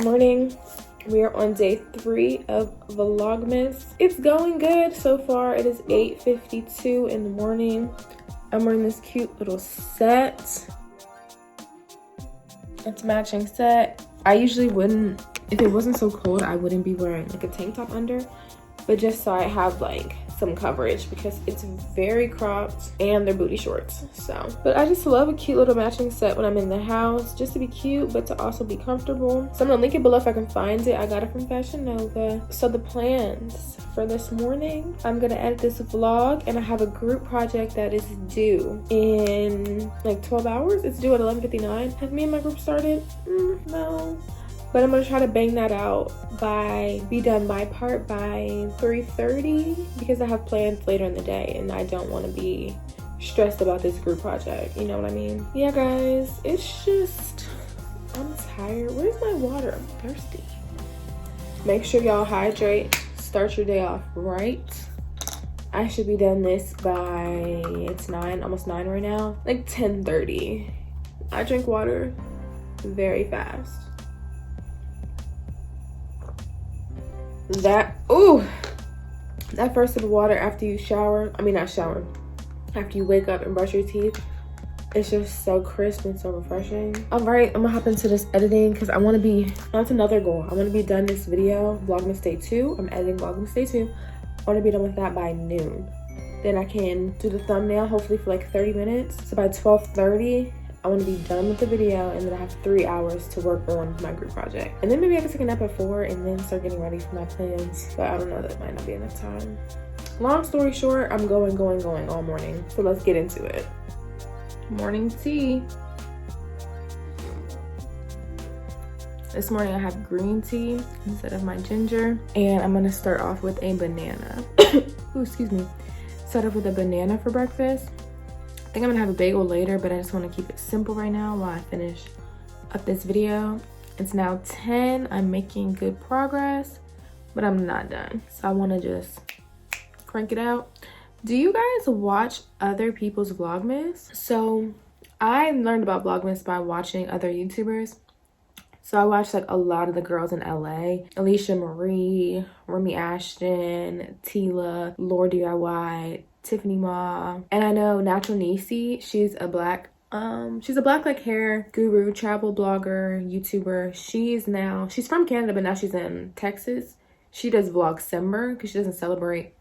morning. We are on day 3 of VLOGmas. It's going good so far. It is 8:52 in the morning. I'm wearing this cute little set. It's a matching set. I usually wouldn't, if it wasn't so cold, I wouldn't be wearing like a tank top under, but just so I have like some coverage because it's very cropped and they're booty shorts. So, but I just love a cute little matching set when I'm in the house, just to be cute but to also be comfortable. So I'm gonna link it below if I can find it. I got it from Fashion Nova. So the plans for this morning, I'm gonna edit this vlog and I have a group project that is due in like 12 hours. It's due at 11:59. Have me and my group started? No. But I'm gonna try to bang that out be done my part by 3:30 because I have plans later in the day and I don't want to be stressed about this group project. You know what I mean? Yeah, guys, it's just, I'm tired. Where's my water? I'm thirsty. Make sure y'all hydrate. Start your day off right. I should be done this by, it's 9, almost 9 right now, like 10:30. I drink water very fast. That first sip of water after you shower, after you wake up and brush your teeth, it's just so crisp and so refreshing. All right, I'm gonna hop into this editing because I want to be, that's another goal. I want to be done this video, Vlogmas Day 2. I'm editing Vlogmas Day 2. I want to be done with that by noon. Then I can do the thumbnail hopefully for like 30 minutes. So by 12:30, I want to be done with the video, and then I have 3 hours to work on my group project. And then maybe I can take a nap at 4 and then start getting ready for my plans. But I don't know, that might not be enough time. Long story short, I'm going all morning. So let's get into it. Morning tea. This morning I have green tea instead of my ginger. And I'm gonna start off with a banana. Ooh, excuse me. Start off with a banana for breakfast. I think I'm gonna have a bagel later, but I just want to keep it simple right now while I finish up this video. It's now 10. I'm making good progress, but I'm not done. So I want to just crank it out. Do you guys watch other people's Vlogmas? So I learned about Vlogmas by watching other YouTubers. So I watched like a lot of the girls in LA. Alicia Marie, Remy Ashton, Tila, Lord DIY, Tiffany Ma, and I know Natural Nisi. She's a black like hair guru, travel blogger, YouTuber. She's from Canada, but now she's in Texas. She does Vlogcember because she doesn't celebrate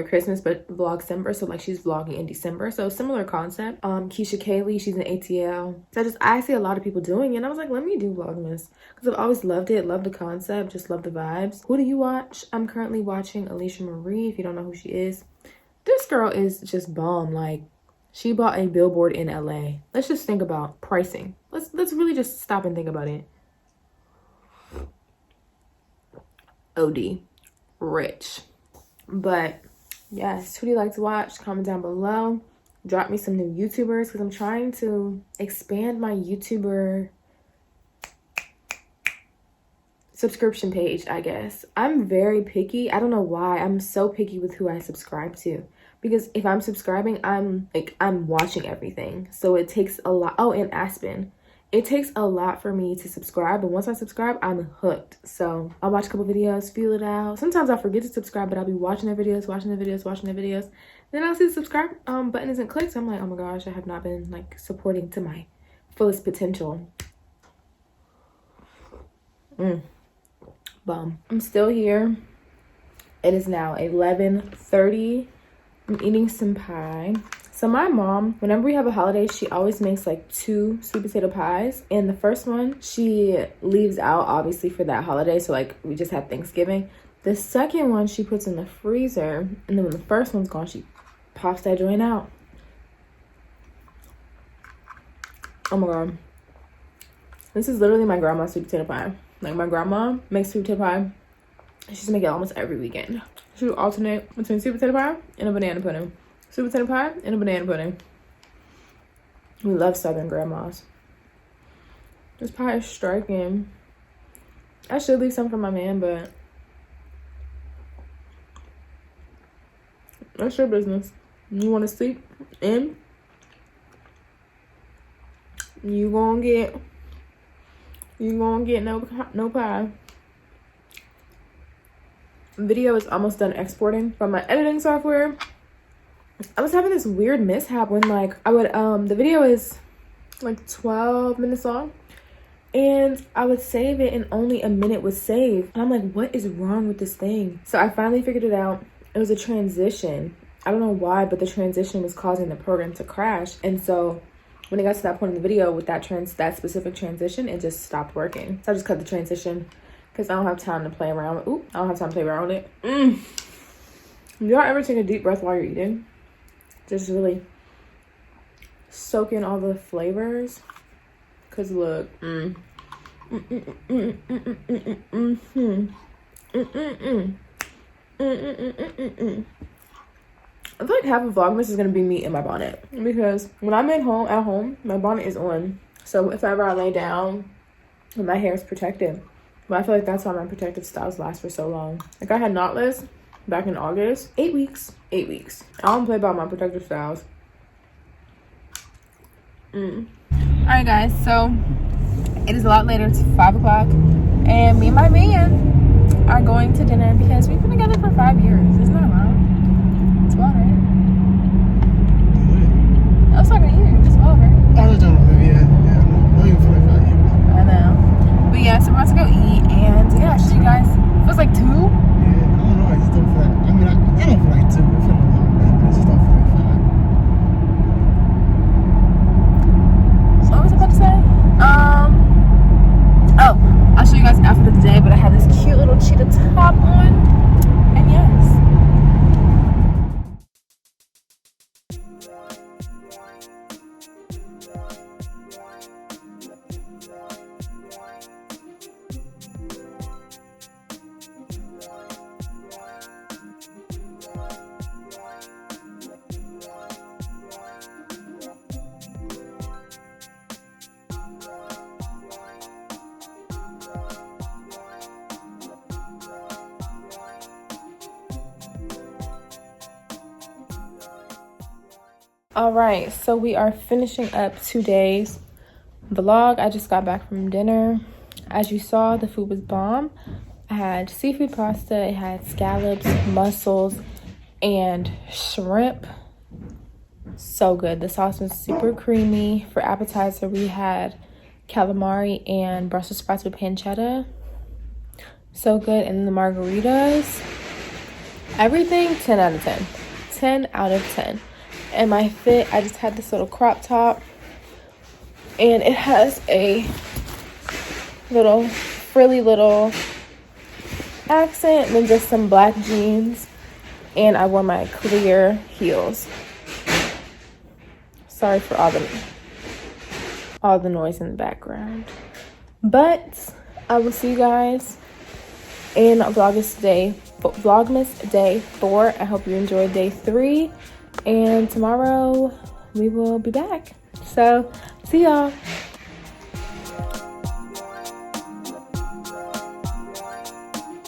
Christmas, but Vlogcember, so like she's vlogging in December. So similar concept. Keisha Kaylee, she's an ATL. So I see a lot of people doing it, and I was like, let me do Vlogmas because I've always loved it, loved the concept, just love the vibes. Who do you watch? I'm currently watching Alicia Marie. If you don't know who she is, this girl is just bomb. Like, she bought a billboard in LA. Let's just think about pricing. Let's really just stop and think about it. OD rich. But yes, who do you like to watch? Comment down below. Drop me some new YouTubers because I'm trying to expand my YouTuber subscription page, I guess. I'm very picky. I don't know why. I'm so picky with who I subscribe to. Because if I'm subscribing, I'm watching everything. So it takes a lot. Oh, and Aspen. It takes a lot for me to subscribe, but once I subscribe, I'm hooked. So I'll watch a couple videos, feel it out. Sometimes I forget to subscribe, but I'll be watching their videos. Then I'll see the subscribe button isn't clicked. So I'm like, oh my gosh, I have not been like supporting to my fullest potential. Bum. I'm still here. It is now 11:30. I'm eating some pie. So my mom, whenever we have a holiday, she always makes like 2 sweet potato pies. And the first one, she leaves out obviously for that holiday. So like we just had Thanksgiving. The second one she puts in the freezer. And then when the first one's gone, she pops that joint out. Oh my God. This is literally my grandma's sweet potato pie. Like my grandma makes sweet potato pie. She used to make it almost every weekend. She would alternate between sweet potato pie and a banana pudding. Sweet potato pie and a banana pudding. We love Southern grandmas. This pie is striking. I should leave some for my man, but that's your business. You want to sleep in? You gonna get You won't get no pie. Video is almost done exporting from my editing software. I was having this weird mishap when like I would the video is like 12 minutes long and I would save it and only a minute was saved. And I'm like, what is wrong with this thing? So I finally figured it out. It was a transition. I don't know why, but the transition was causing the program to crash. And so when it got to that point in the video with that specific transition, it just stopped working. So I just cut the transition because I don't have time to play around with. Ooh, I don't have time to play around with it. Do y'all ever take a deep breath while you're eating? Just really soak in all the flavors. Cause look, I feel like half of Vlogmas is gonna be me in my bonnet because when I'm at home, my bonnet is on. So if ever I lay down, my hair is protected. But I feel like that's why my protective styles last for so long. Like I had knotless back in August. 8 weeks. 8 weeks. I don't play about my protective styles. Alright guys, so it is a lot later. It's 5 o'clock and me and my man are going to dinner because we've been together for 5 years. Isn't that wild? It's wild, right? I was talking to you. It's wild, right? I was talking to you, yeah. Not even for like 5 years. I know. But yeah, so we're about to go eat and yeah, so you guys, it was like 2? Yeah, I don't know. I just don't feel like, I mean, I don't feel like 2. I feel like long, but I just don't feel like 5. What was I about to say? Oh, I'll show you guys outfit of the day, but I have this cute little cheetah top on, and yes. All right, so we are finishing up today's vlog. I just got back from dinner. As you saw, the food was bomb. I had seafood pasta, it had scallops, mussels, and shrimp. So good. The sauce was super creamy. For appetizer, we had calamari and Brussels sprouts with pancetta. So good. And then the margaritas. Everything 10 out of 10. 10 out of 10. And my fit, I just had this little crop top. And it has a little frilly little accent and then just some black jeans. And I wore my clear heels. Sorry for all the noise in the background. But I will see you guys in Vlogmas day 4. I hope you enjoyed day 3. And tomorrow we will be back. So see y'all.